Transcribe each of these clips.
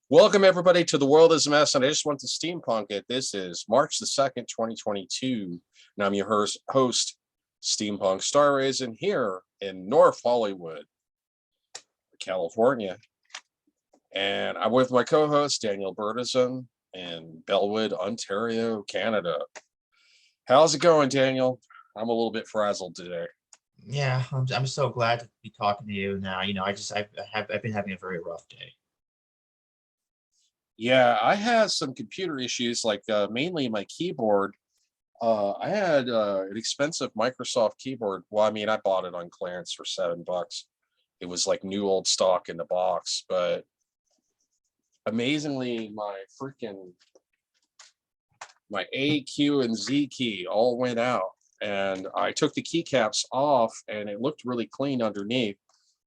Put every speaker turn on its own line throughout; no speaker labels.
Welcome everybody to The World is a Mess, and I just want to steampunk it. This is March the 2nd, 2022, and I'm your host, Steampunk Star Raisin, here in North Hollywood, California. And I'm with my co-host, Daniel Bertazon, in Bellwood, Ontario, Canada. How's it going, Daniel? I'm a little bit frazzled today.
Yeah, I'm so glad to be talking to you now. I've been having a very rough day.
Yeah, I had some computer issues, like mainly my keyboard. I had an expensive Microsoft keyboard. Well, I mean, I bought it on clearance for $7. It was like new old stock in the box, but amazingly, my A, Q, and Z key all went out, and I took the keycaps off, and it looked really clean underneath.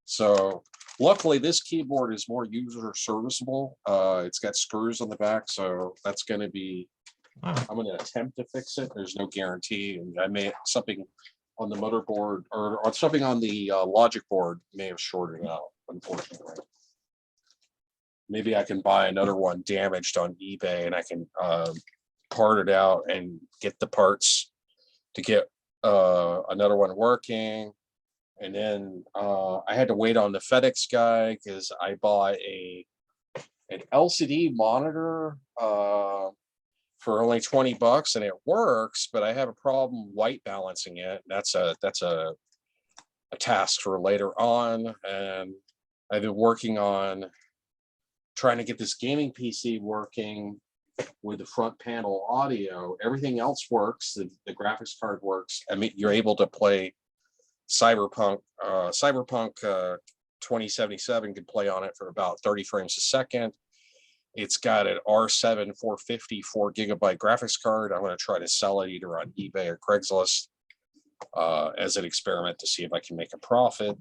So luckily, this keyboard is more user serviceable. It's got screws on the back, so that's going to be.
Wow.
I'm going to attempt to fix it. There's no guarantee, and I may something on the motherboard or something on the logic board may have shorted out. Unfortunately, maybe I can buy another one damaged on eBay, and I can part it out and get the parts to get another one working. And then I had to wait on the FedEx guy because I bought an LCD monitor for only $20, and it works, but I have a problem white balancing it. That's a task for later on. And I've been working on trying to get this gaming PC working with the front panel audio. Everything else works. The graphics card works. I mean, you're able to play Cyberpunk 2077 could play on it for about 30 frames a second. It's got an R7 450 4GB graphics card. I'm going to try to sell it either on eBay or Craigslist as an experiment to see if I can make a profit.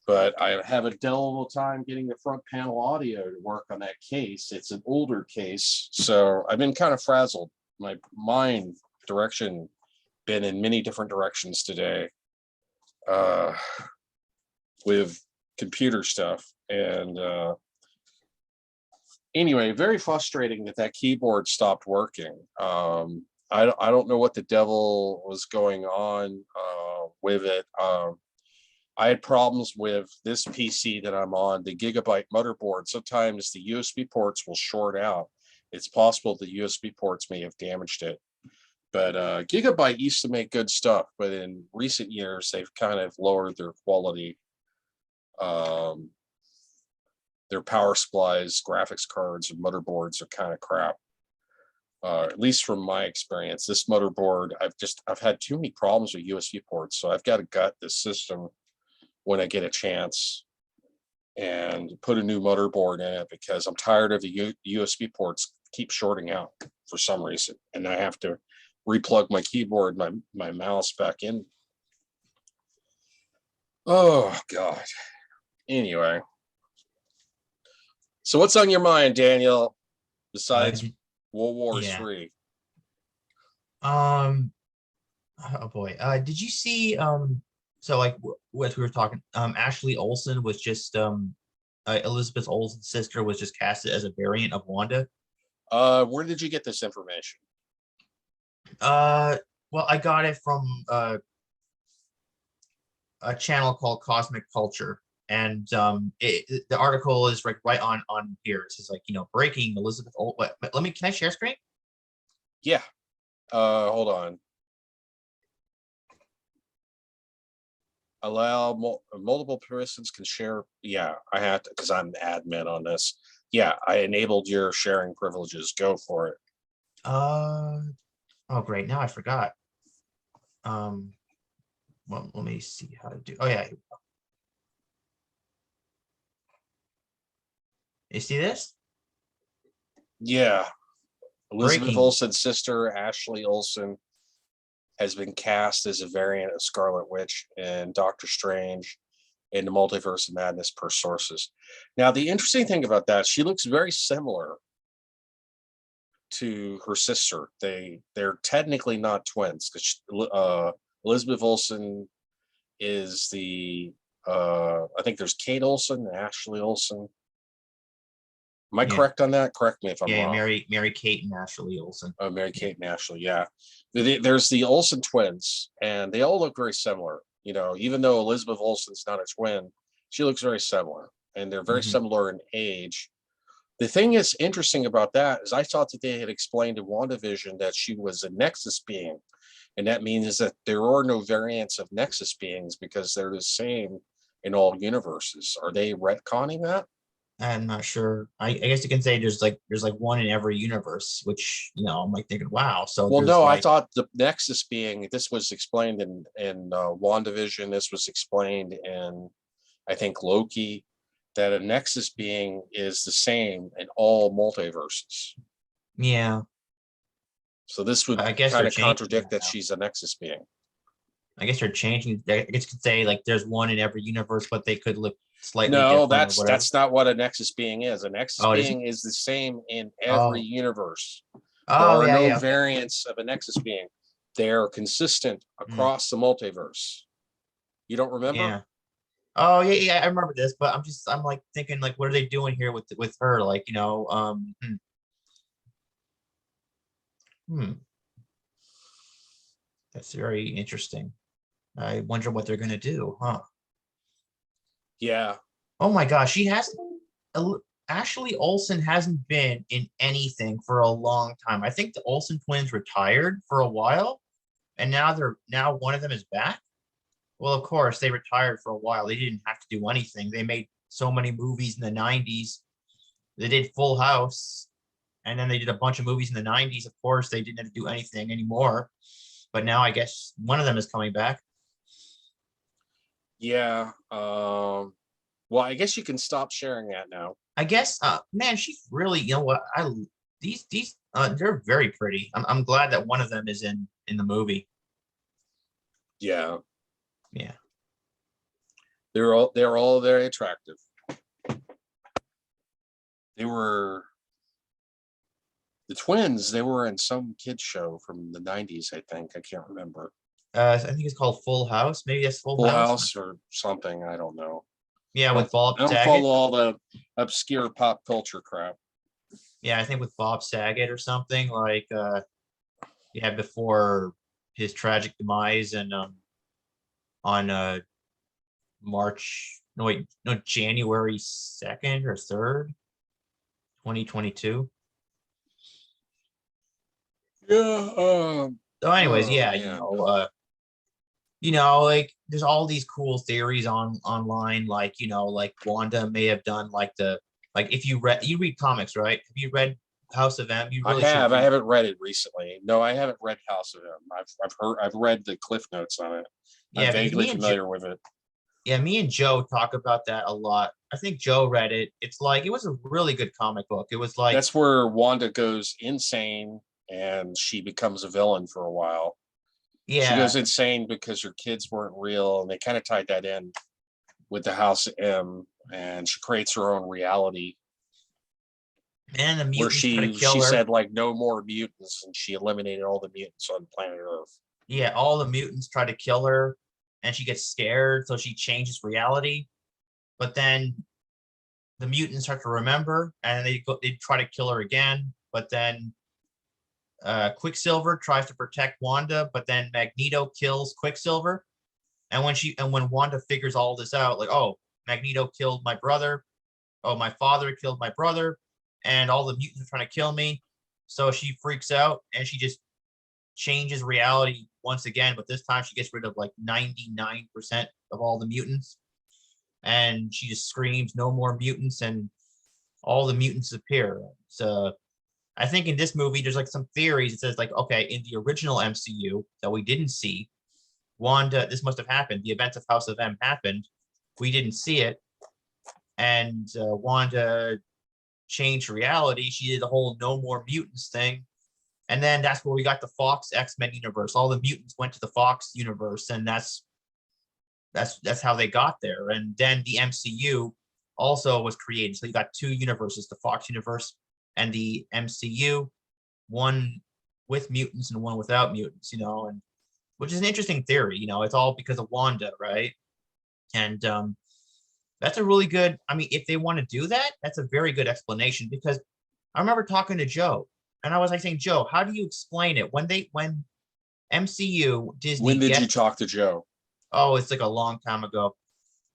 But I have a terrible time getting the front panel audio to work on that case. It's an older case, so I've been kind of frazzled. My mind direction been in many different directions today with computer stuff. And anyway, very frustrating that keyboard stopped working. I don't know what the devil was going on with it. I had problems with this PC that I'm on, the Gigabyte motherboard. Sometimes the USB ports will short out. It's possible the USB ports may have damaged it. But Gigabyte used to make good stuff, but in recent years, they've kind of lowered their quality. Their power supplies, graphics cards, and motherboards are kind of crap. At least from my experience, this motherboard, I've had too many problems with USB ports, so I've got to gut this system when I get a chance and put a new motherboard in it because I'm tired of the USB ports keep shorting out for some reason, and I have to replug my keyboard, my mouse back in. Oh God. Anyway, so what's on your mind, Daniel, besides
Did,
World War
yeah.
III?
Um. Oh boy. Did you see? So like what we were talking. Ashley Olsen was just Elizabeth Olsen's sister was just casted as a variant of Wanda.
Where did you get this information?
Uh. Well, I got it from a channel called Cosmic Culture, and the article is right on here. It says like breaking Elizabeth. Let me. Can I share screen?
Yeah. Hold on. Allow multiple persons can share. Yeah, I had to because I'm admin on this. Yeah, I enabled your sharing privileges. Go for it.
Oh great. Now I forgot. Um. Well, let me see how to do. Oh yeah. You see this?
Yeah. Elizabeth
Breaking.
Olsen's sister, Ashley Olsen, has been cast as a variant of Scarlet Witch and Doctor Strange in the Multiverse of Madness per sources. Now, the interesting thing about that, she looks very similar to her sister. They're technically not twins because Elizabeth Olsen is I think there's Kate Olsen and Ashley Olsen. Am I
Yeah,
correct on that? Correct me if I'm
yeah,
wrong.
Mary Kate and Ashley Olsen.
Oh, Mary Kate and Ashley. Yeah. There's the Olsen twins, and they all look very similar. You know, even though Elizabeth Olsen's not a twin, she looks very similar, and they're very
Mhm.
similar in age. The thing is interesting about that is I thought that they had explained in WandaVision that she was a Nexus being. And that means that there are no variants of Nexus beings because they're the same in all universes. Are they retconning that?
I'm not sure. I guess you can say there's like one in every universe, which I'm like thinking, wow. So
Well,
there's
no, I
like,
thought the Nexus being, this was explained in WandaVision. This was explained in, I think, Loki, that a Nexus being is the same in all multiverses.
yeah,
So this would
I guess
kind
they're
of
changing
contradict
that
that
now.
she's a Nexus being.
I guess they're changing. I guess you could say like there's one in every universe, but they could look slightly
No,
different or
that's
whatever.
that's not what a Nexus being is. A Nexus
Oh, it isn't.
being is the same in every
Oh,
universe. There
oh
are
yeah,
no
yeah, okay.
variants of a Nexus being. They're consistent
Mm,
across the multiverse. You don't remember?
yeah. Oh yeah, yeah. I remember this, but I'm like thinking like, what are they doing here with her? Like, hmm, that's very interesting. I wonder what they're gonna do, huh?
Yeah.
Oh my gosh, she hasn't. Ashley Olsen hasn't been in anything for a long time. I think the Olsen twins retired for a while, and now one of them is back. Well, of course, they retired for a while. They didn't have to do anything. They made so many movies in the 90s. They did Full House, and then they did a bunch of movies in the 90s. Of course, they didn't have to do anything anymore. But now I guess one of them is coming back.
Yeah. Well, I guess you can stop sharing that now.
I guess, man, she's really, what they're very pretty. I'm glad that one of them is in the movie.
Yeah.
Yeah.
They're all very attractive. They were the twins. They were in some kids show from the 90s, I think. I can't remember.
I think it's called Full House. Maybe that's Full
Full
House.
House or something. I don't know.
Yeah,
I don't
with Bob
I don't
Saget.
follow all the obscure pop culture crap.
Yeah, I think with Bob Saget or something like yeah, before his tragic demise and on March no wait no January 2nd or 3rd, 2022.
Yeah.
So anyways,
Oh
yeah,
man.
like there's all these cool theories online, like like Wanda may have done like the like if you read comics, right? Have you read House of M? You
I
really should
have. I
read.
haven't read it recently. No, I haven't read House of M. I've read the cliff notes on it. I'm
Yeah, because
vaguely familiar with it.
Me and Joe talk about that a lot. I think Joe read it. It's like it was a really good comic book. It was like,
That's where Wanda goes insane and she becomes a villain for a while. She
yeah,
goes insane because her kids weren't real, and they kind of tied that in with the House of M, and she creates her own reality
man, the
where
mutants try to
she
kill her.
said like no more mutants, and she eliminated all the mutants on planet Earth.
Yeah, all the mutants try to kill her, and she gets scared, so she changes reality. But then the mutants start to remember, and they try to kill her again. But then Quicksilver tries to protect Wanda, but then Magneto kills Quicksilver. And when Wanda figures all this out, like, oh, Magneto killed my brother. Oh, my father killed my brother, and all the mutants are trying to kill me. So she freaks out and she just changes reality once again, but this time she gets rid of like 99% of all the mutants. And she just screams, no more mutants, and all the mutants appear. So I think in this movie, there's like some theories. It says like, okay, in the original MCU that we didn't see, Wanda, this must have happened. The events of House of M happened. We didn't see it. And Wanda changed reality. She did the whole no more mutants thing. And then that's where we got the Fox X-Men universe. All the mutants went to the Fox universe, and that's how they got there. And then the MCU also was created. So you got two universes, the Fox universe and the MCU, one with mutants and one without mutants, and which is an interesting theory. It's all because of Wanda, right? And That's a really good. I mean, if they want to do that, that's a very good explanation because I remember talking to Joe, and I was like saying, Joe, how do you explain it when MCU Disney
When did you
gets?
talk to Joe?
Oh, it's like a long time ago.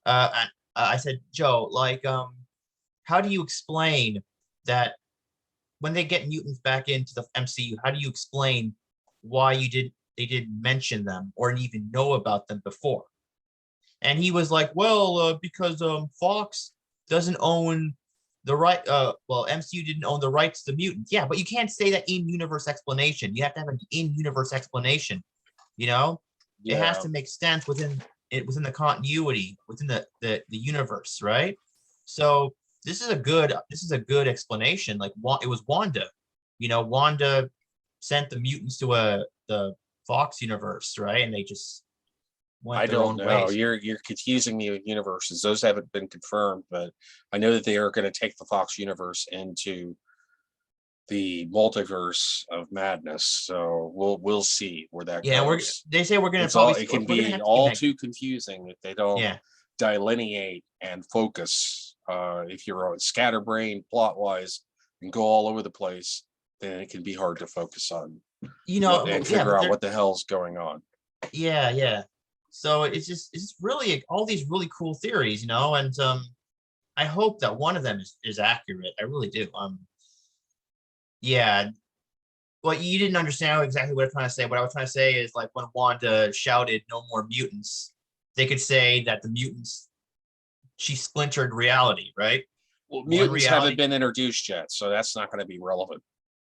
And I said, Joe, like, how do you explain that when they get mutants back into the MCU? How do you explain why they didn't mention them or even know about them before? And he was like, well, because Fox doesn't own the right. Well, MCU didn't own the rights to mutants. Yeah, but you can't say that in universe explanation. You have to have an in universe explanation. You know, it has
Yeah,
to make sense within the continuity within the universe, right? So this is a good explanation. Like it was Wanda. You know, Wanda sent the mutants to the Fox universe, right? And they just went
I
their
don't
own
know.
ways.
You're confusing me with universes. Those haven't been confirmed, but I know that they are going to take the Fox universe into the multiverse of madness. So we'll see where that
Yeah,
goes.
they say we're gonna
It's
probably
all
see
it can
we're gonna
be
have to see
all
Meg.
too confusing if they don't
Yeah,
delineate and focus. If you're a scatterbrain plot wise and go all over the place, then it can be hard to focus on
you
what
know,
and
yeah,
figure
but
out
they're
what the hell's going on.
yeah. So it's just really all these really cool theories, you know, and I hope that one of them is accurate. I really do. Yeah. Well, you didn't understand exactly what I'm trying to say. What I was trying to say is like when Wanda shouted "No more mutants," they could say that the mutants she splintered reality, right?
Well,
One
mutants haven't
reality.
been introduced yet, so that's not going to be relevant.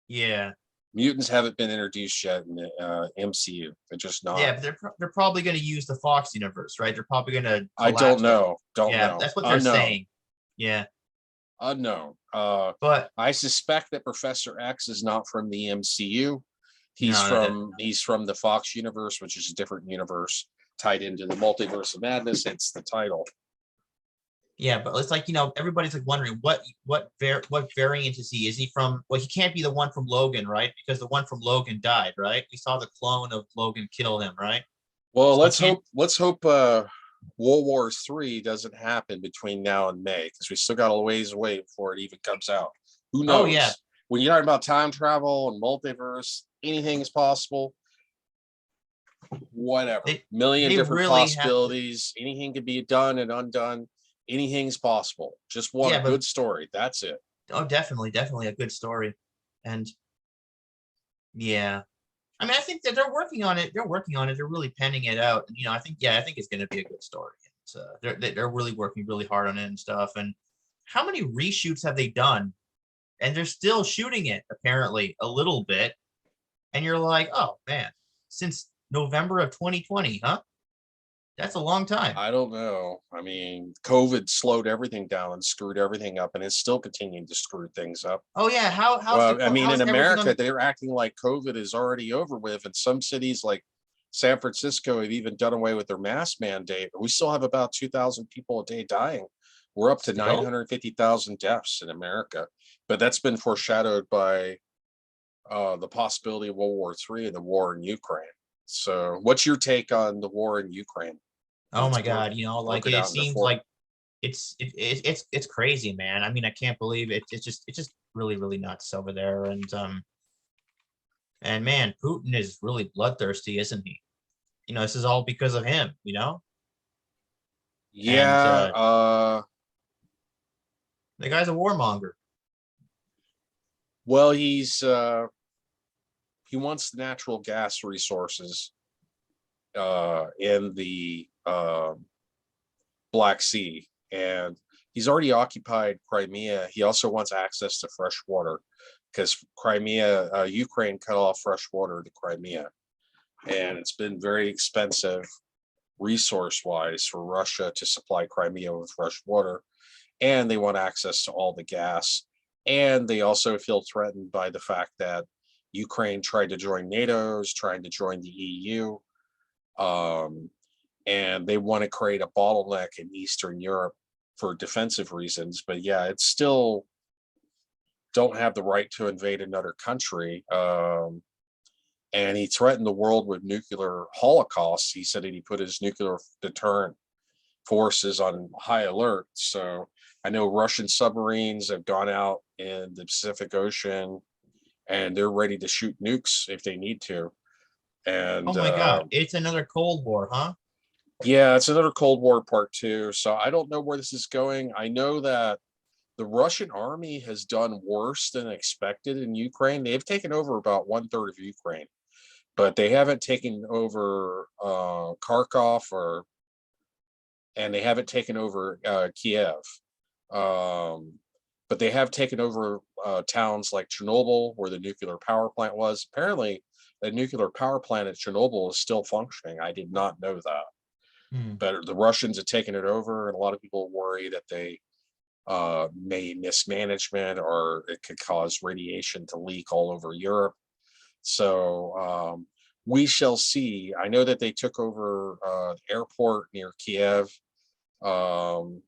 Yeah.
Mutants haven't been introduced yet in the MCU. They're just
Yeah,
not.
but they're probably going to use the Fox universe, right? They're probably going to
I don't
collapse the.
know. Don't
Yeah,
know.
that's what they're
Unknown.
saying. Yeah,
Unknown.
but
I suspect that Professor X is not from the MCU. He's
no,
from the Fox universe, which is a different universe tied into the multiverse of madness. It's the title.
yeah, but it's like everybody's like wondering what variant is he? Is he from? Well, he can't be the one from Logan, right? Because the one from Logan died, right? We saw the clone of Logan kill him, right?
Well,
So it can't.
let's hope World War III doesn't happen between now and May, because we still got a ways away before it even comes out. Who
Oh yeah,
knows? When you're talking about time travel and multiverse, anything is possible. Whatever.
they
Million
they
different
really have to.
possibilities. Anything can be done and undone. Anything's possible. Just want a
Yeah, but
good story. That's it.
oh, definitely a good story, and yeah. I mean, I think that they're working on it. They're working on it. They're really penning it out. And, I think it's going to be a good story. It's, they're really working really hard on it and stuff. And how many reshoots have they done? And they're still shooting it apparently a little bit. And you're like, oh man, since November of 2020, huh? That's a long time.
I don't know. I mean, COVID slowed everything down and screwed everything up, and it's still continuing to screw things up.
Oh yeah,
Well, I mean, in
how's everything on
America,
the?
they're acting like COVID is already over with. And some cities like San Francisco have even done away with their mask mandate. But we still have about 2,000 people a day dying. We're up to
Still?
950,000 deaths in America. But that's been foreshadowed by the possibility of World War III and the war in Ukraine. So, what's your take on the war in Ukraine?
Oh
Let's
my God, like
work it
it
out into
seems
four.
like it's crazy, man. I mean, I can't believe it. It's just really nuts over there. And man, Putin is really bloodthirsty, isn't he? This is all because of him. And
Yeah,
the guy's a warmonger.
well, he wants the natural gas resources in the Black Sea, and he's already occupied Crimea. He also wants access to fresh water because Ukraine cut off fresh water to Crimea, and it's been very expensive resource-wise for Russia to supply Crimea with fresh water, and they want access to all the gas, and they also feel threatened by the fact that Ukraine tried to join NATO, is trying to join the EU, and they want to create a bottleneck in Eastern Europe for defensive reasons. But yeah, it's still don't have the right to invade another country. And he threatened the world with nuclear holocaust. He said that he put his nuclear deterrent forces on high alert. So I know Russian submarines have gone out in the Pacific Ocean and they're ready to shoot nukes if they need to.
Oh
And
my God, it's another Cold War, huh?
yeah, it's another Cold War part two. So I don't know where this is going. I know that the Russian army has done worse than expected in Ukraine. They've taken over about one third of Ukraine, but they haven't taken over Kharkov and they haven't taken over Kiev. Um, but they have taken over towns like Chernobyl, where the nuclear power plant was. Apparently, the nuclear power plant at Chernobyl is still functioning. I did not know that.
Hmm.
But the Russians have taken it over, and a lot of people worry that they may mismanagement or it could cause radiation to leak all over Europe. So we shall see. I know that they took over the airport near Kiev. Um,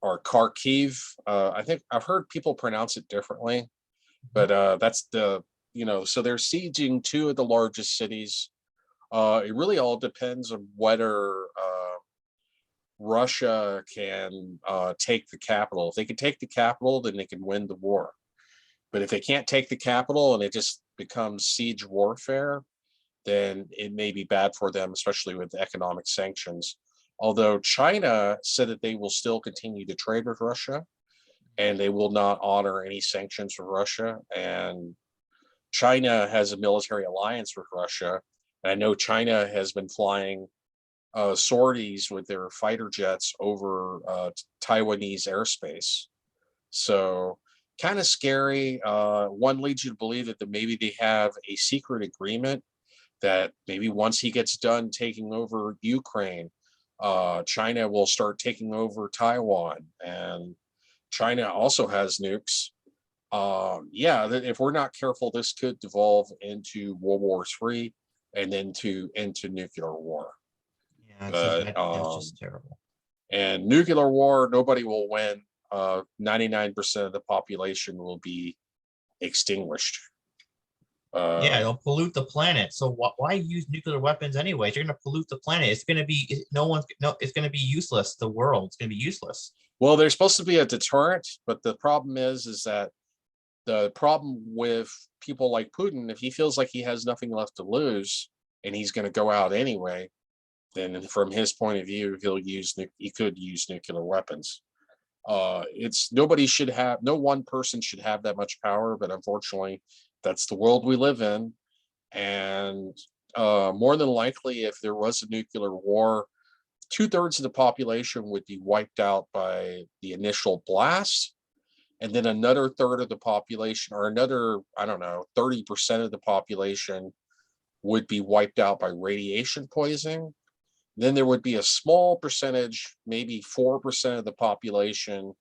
or Kharkiv. I think I've heard people pronounce it differently, but that's so they're sieging two of the largest cities. It really all depends on whether Russia can take the capital. If they can take the capital, then they can win the war. But if they can't take the capital and it just becomes siege warfare, then it may be bad for them, especially with economic sanctions. Although China said that they will still continue to trade with Russia and they will not honor any sanctions for Russia. And China has a military alliance with Russia. And I know China has been flying sorties with their fighter jets over Taiwanese airspace. So kind of scary. One leads you to believe that maybe they have a secret agreement that maybe once he gets done taking over Ukraine, China will start taking over Taiwan, and China also has nukes. Yeah, if we're not careful, this could devolve into World War III and then into nuclear war.
Yeah, see,
But
that's just terrible.
and nuclear war, nobody will win. 99% of the population will be extinguished.
Yeah,
Uh,
it'll pollute the planet. So why use nuclear weapons anyways? You're gonna pollute the planet. It's gonna be no one's no. It's gonna be useless. The world. It's gonna be useless.
well, there's supposed to be a deterrent, but the problem is that the problem with people like Putin, if he feels like he has nothing left to lose and he's going to go out anyway, then from his point of view, he could use nuclear weapons. It's nobody should have, no one person should have that much power, but unfortunately, that's the world we live in. And more than likely, if there was a nuclear war, two-thirds of the population would be wiped out by the initial blast, and then another third of the population, or another, I don't know, 30% of the population would be wiped out by radiation poisoning. Then there would be a small percentage, maybe 4% of the population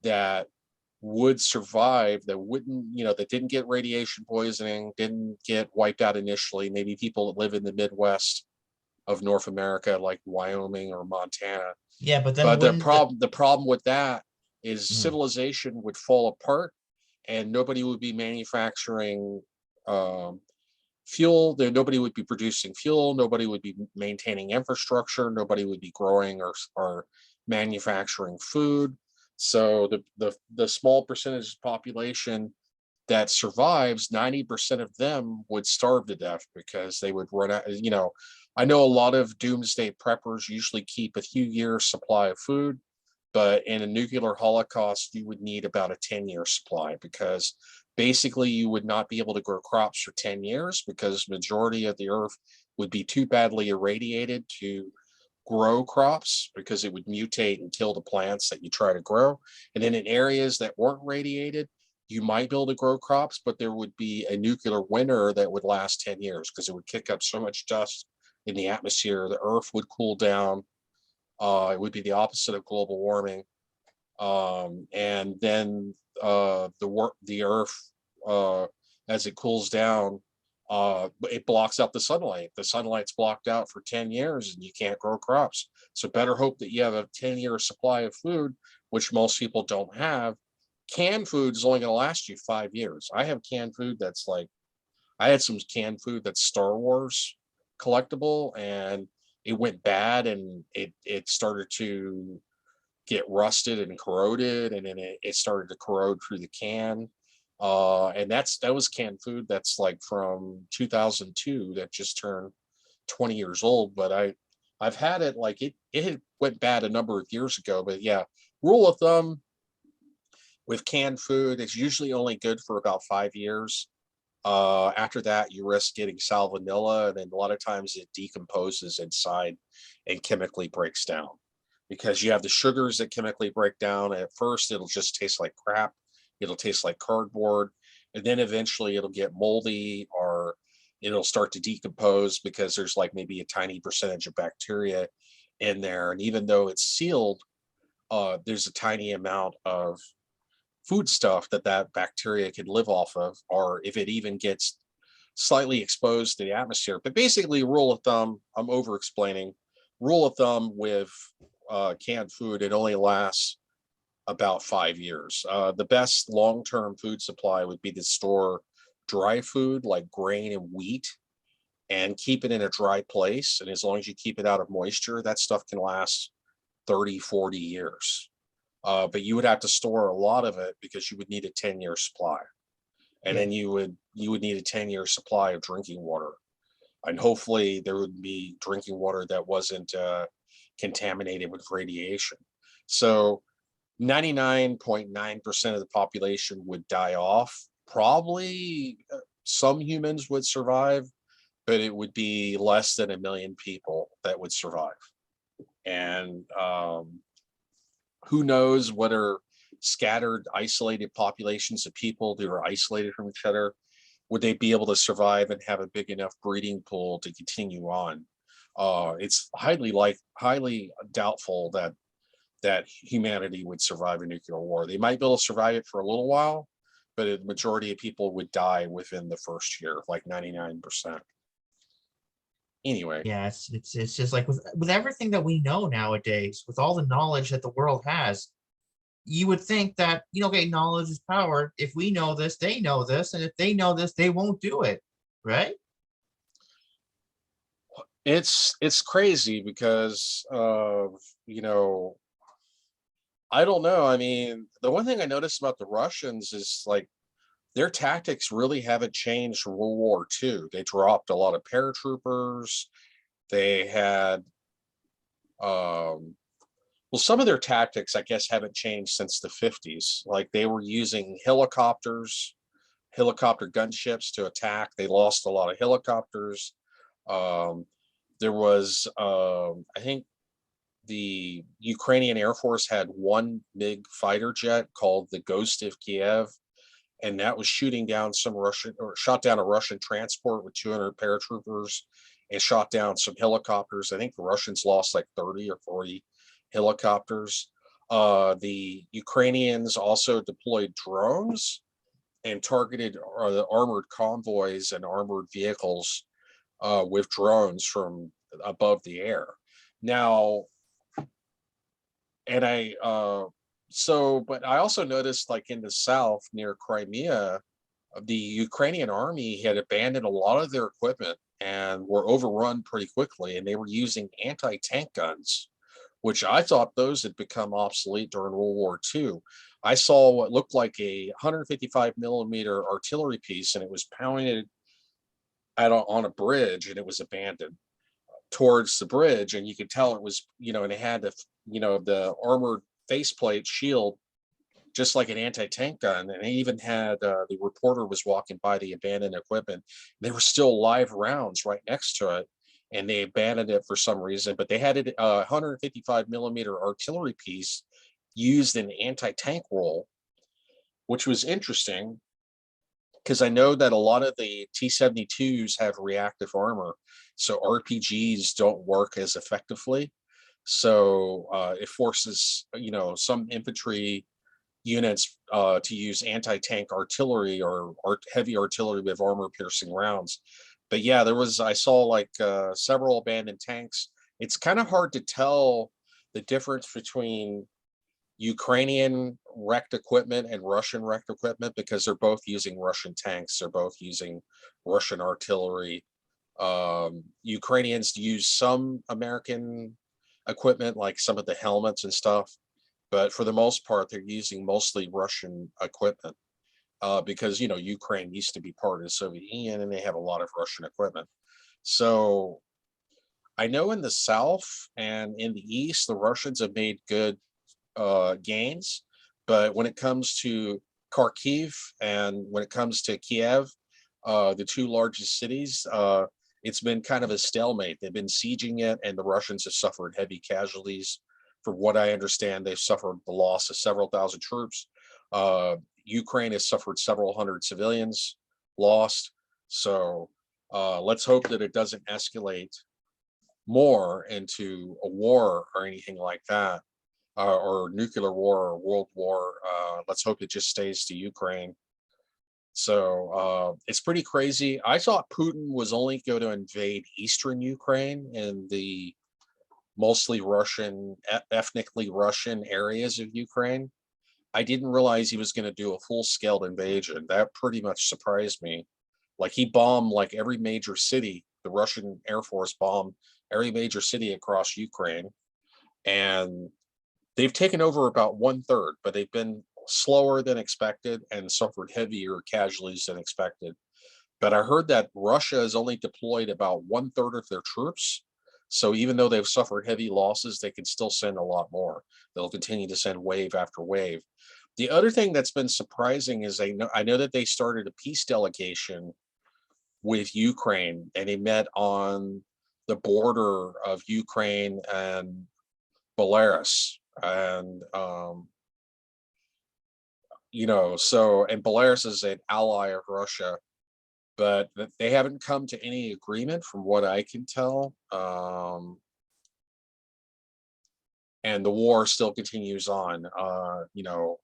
that would survive, that wouldn't, that didn't get radiation poisoning, didn't get wiped out initially. Maybe people that live in the Midwest of North America, like Wyoming or Montana.
Yeah, but then
But the
wouldn't the
problem with that is
Mhm.
civilization would fall apart and nobody would be manufacturing fuel. Nobody would be producing fuel. Nobody would be maintaining infrastructure. Nobody would be growing or manufacturing food. So the small percentage of population that survives, 90% of them would starve to death because they would run out. I know a lot of doomsday preppers usually keep a few years supply of food, but in a nuclear holocaust, you would need about a 10-year supply because basically you would not be able to grow crops for 10 years because majority of the earth would be too badly irradiated to grow crops because it would mutate and kill the plants that you try to grow. And then in areas that weren't radiated, you might be able to grow crops, but there would be a nuclear winter that would last 10 years because it would kick up so much dust in the atmosphere. The earth would cool down. It would be the opposite of global warming. And then the earth, uh, as it cools down, it blocks out the sunlight. The sunlight's blocked out for 10 years and you can't grow crops. So better hope that you have a 10-year supply of food, which most people don't have. Canned food is only going to last you 5 years. I have canned food I had some canned food that's Star Wars collectible, and it went bad and it started to get rusted and corroded, and then it started to corrode through the can. And that was canned food that's like from 2002 that just turned 20 years old. But I've had it, like it had went bad a number of years ago. But yeah, rule of thumb with canned food, it's usually only good for about 5 years. After that, you risk getting salmonella, and then a lot of times it decomposes inside and chemically breaks down because you have the sugars that chemically break down. At first, it'll just taste like crap. It'll taste like cardboard, and then eventually it'll get moldy, or it'll start to decompose because there's like maybe a tiny percentage of bacteria in there. And even though it's sealed, there's a tiny amount of food stuff that bacteria can live off of, or if it even gets slightly exposed to the atmosphere. But basically, rule of thumb, I'm over explaining. Rule of thumb with canned food, it only lasts about 5 years. The best long-term food supply would be to store dry food like grain and wheat and keep it in a dry place. And as long as you keep it out of moisture, that stuff can last 30, 40 years. But you would have to store a lot of it because you would need a 10-year supply. And
Yeah.
then you would need a 10-year supply of drinking water. And hopefully there would be drinking water that wasn't contaminated with radiation. So 99.9% of the population would die off. Probably some humans would survive, but it would be less than 1 million people that would survive. And who knows what are scattered, isolated populations of people that are isolated from each other, would they be able to survive and have a big enough breeding pool to continue on? It's highly doubtful that humanity would survive a nuclear war. They might be able to survive it for a little while, but the majority of people would die within the first year, like 99%. Anyway,
Yeah, it's just like with everything that we know nowadays, with all the knowledge that the world has, you would think that, okay, knowledge is power. If we know this, they know this, and if they know this, they won't do it, right?
it's crazy because you know, I don't know. I mean, the one thing I noticed about the Russians is like their tactics really haven't changed from World War II. They dropped a lot of paratroopers. They had well, some of their tactics, I guess, haven't changed since the 50s. Like they were using helicopters, helicopter gunships to attack. They lost a lot of helicopters. Um, there was, I think, the Ukrainian Air Force had one MiG fighter jet called the Ghost of Kiev, and that was shooting down some Russian, or shot down a Russian transport with 200 paratroopers and shot down some helicopters. I think the Russians lost like 30 or 40 helicopters. The Ukrainians also deployed drones and targeted the armored convoys and armored vehicles with drones from above the air. Now, and but I also noticed like in the south near Crimea, the Ukrainian army had abandoned a lot of their equipment and were overrun pretty quickly, and they were using anti-tank guns, which I thought those had become obsolete during World War II. I saw what looked like a 155 millimeter artillery piece, and it was pointed on a bridge, and it was abandoned towards the bridge, and you could tell it was, and it had the armored faceplate shield just like an anti-tank gun. And they even had the reporter was walking by the abandoned equipment. They were still live rounds right next to it, and they abandoned it for some reason. But they had a 155 millimeter artillery piece used in anti-tank role, which was interesting because I know that a lot of the T-72s have reactive armor, so RPGs don't work as effectively. So it forces, some infantry units to use anti-tank artillery or heavy artillery with armor-piercing rounds. But yeah, I saw like several abandoned tanks. It's kind of hard to tell the difference between Ukrainian wrecked equipment and Russian wrecked equipment because they're both using Russian tanks. They're both using Russian artillery. Ukrainians use some American equipment, like some of the helmets and stuff, but for the most part, they're using mostly Russian equipment because Ukraine used to be part of the Soviet Union and they have a lot of Russian equipment. So I know in the South and in the East, the Russians have made good gains, but when it comes to Kharkiv and when it comes to Kiev, the two largest cities, it's been kind of a stalemate. They've been sieging it, and the Russians have suffered heavy casualties. From what I understand, they've suffered the loss of several thousand troops. Ukraine has suffered several hundred civilians lost. So let's hope that it doesn't escalate more into a war or anything like that, or nuclear war or world war. Let's hope it just stays to Ukraine. So it's pretty crazy. I thought Putin was only going to invade eastern Ukraine and the mostly Russian, ethnically Russian areas of Ukraine. I didn't realize he was going to do a full-scale invasion. That pretty much surprised me. Like he bombed like every major city. The Russian Air Force bombed every major city across Ukraine, and they've taken over about 1/3, but they've been slower than expected and suffered heavier casualties than expected. But I heard that Russia has only deployed about 1/3 of their troops. So even though they've suffered heavy losses, they can still send a lot more. They'll continue to send wave after wave. The other thing that's been surprising is I know that they started a peace delegation with Ukraine, and they met on the border of Ukraine and Belarus. And so, and Belarus is an ally of Russia, but they haven't come to any agreement from what I can tell. And the war still continues on,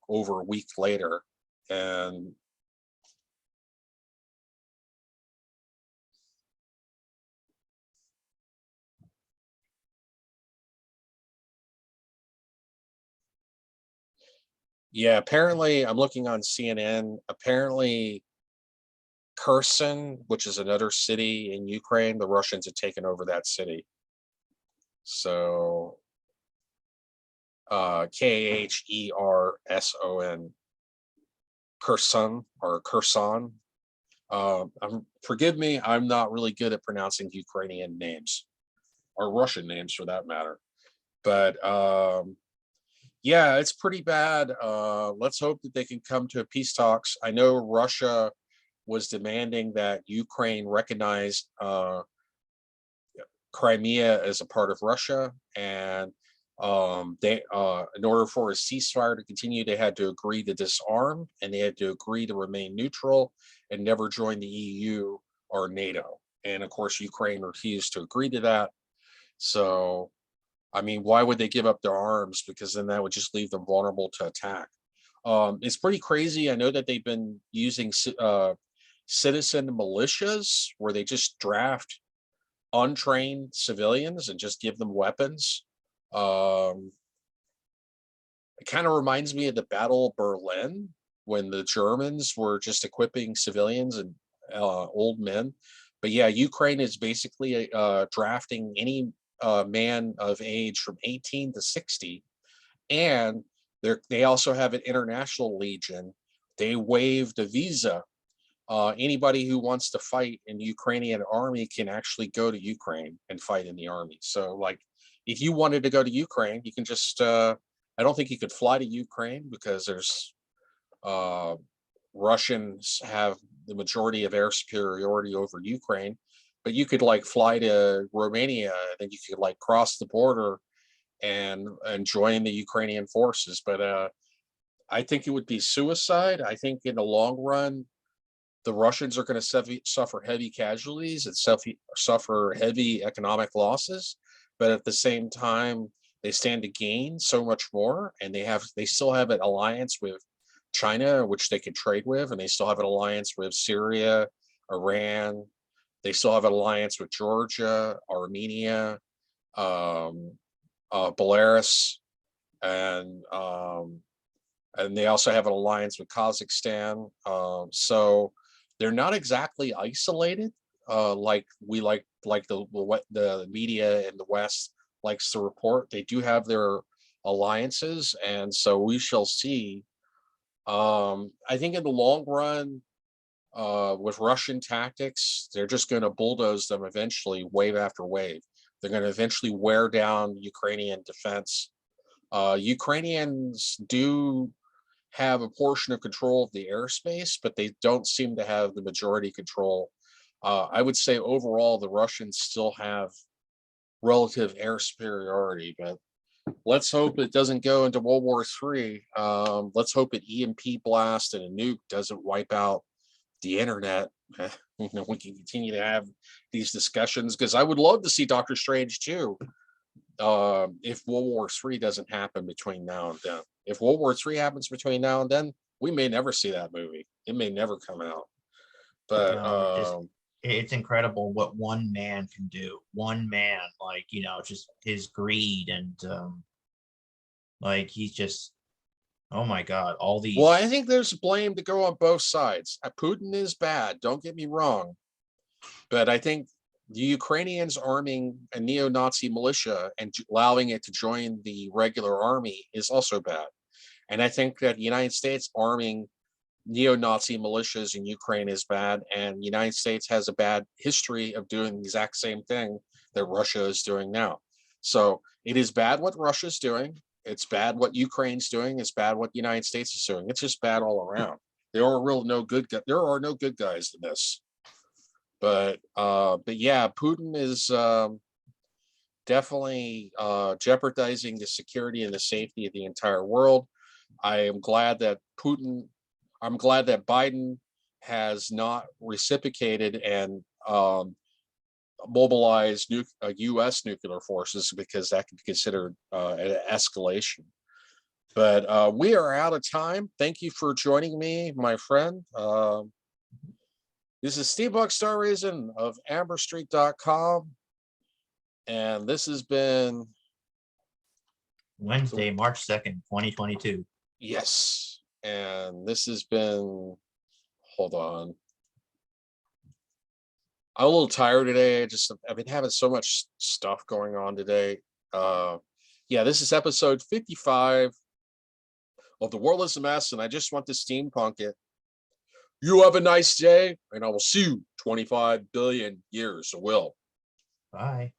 over a week later. And yeah, apparently I'm looking on CNN. Apparently Kherson, which is another city in Ukraine, the Russians had taken over that city. So Kherson, Kherson or Kherson. Forgive me, I'm not really good at pronouncing Ukrainian names or Russian names for that matter. But yeah, it's pretty bad. Let's hope that they can come to peace talks. I know Russia was demanding that Ukraine recognize Crimea as a part of Russia, and they, in order for a ceasefire to continue, they had to agree to disarm, and they had to agree to remain neutral and never join the EU or NATO. And of course, Ukraine refused to agree to that. So, I mean, why would they give up their arms? Because then that would just leave them vulnerable to attack. It's pretty crazy. I know that they've been using citizen militias where they just draft untrained civilians and just give them weapons. It kind of reminds me of the Battle of Berlin when the Germans were just equipping civilians and old men. But yeah, Ukraine is basically drafting any man of age from 18 to 60. And they also have an international legion. They waived a visa. Anybody who wants to fight in the Ukrainian army can actually go to Ukraine and fight in the army. So like, if you wanted to go to Ukraine, you can just, I don't think you could fly to Ukraine because there's, Russians have the majority of air superiority over Ukraine, but you could like fly to Romania, and then you could like cross the border and join the Ukrainian forces. But I think it would be suicide. I think in the long run, the Russians are going to suffer heavy casualties and suffer heavy economic losses, but at the same time, they stand to gain so much more, and they still have an alliance with China, which they could trade with, and they still have an alliance with Syria, Iran. They still have an alliance with Georgia, Armenia, Belarus, and they also have an alliance with Kazakhstan. So they're not exactly isolated. like the media in the West likes to report. They do have their alliances, and so we shall see. I think in the long run, with Russian tactics, they're just going to bulldoze them eventually, wave after wave. They're going to eventually wear down Ukrainian defense. Ukrainians do have a portion of control of the airspace, but they don't seem to have the majority control. I would say overall, the Russians still have relative air superiority, but let's hope it doesn't go into World War III. Let's hope an EMP blast and a nuke doesn't wipe out the internet. We can continue to have these discussions, because I would love to see Doctor Strange too. If World War III doesn't happen between now and then. If World War III happens between now and then, we may never see that movie. It may never come out. But
No, it's incredible what one man can do. One man, like, just his greed and like he's just, oh my God, all these.
well, I think there's blame to go on both sides. Putin is bad, don't get me wrong. But I think the Ukrainians arming a neo-Nazi militia and allowing it to join the regular army is also bad. And I think that the United States arming neo-Nazi militias in Ukraine is bad, and the United States has a bad history of doing the exact same thing that Russia is doing now. So it is bad what Russia's doing. It's bad what Ukraine's doing. It's bad what the United States is doing. It's just bad all around. There are no good guys in this. But yeah, Putin is definitely jeopardizing the security and the safety of the entire world. I'm glad that Biden has not reciprocated and mobilized U.S. nuclear forces, because that could be considered an escalation. But we are out of time. Thank you for joining me, my friend. This is Steampunk Star Raisin of amberstreet.com. And this has been
Wednesday, March 2nd, 2022.
Yes. And this has been, hold on. I'm a little tired today. I've been having so much stuff going on today. Yeah, this is episode 55 of The World is a Mess, and I just want to steampunk it. You have a nice day, and I will see you 25 billion years. I will.
Bye.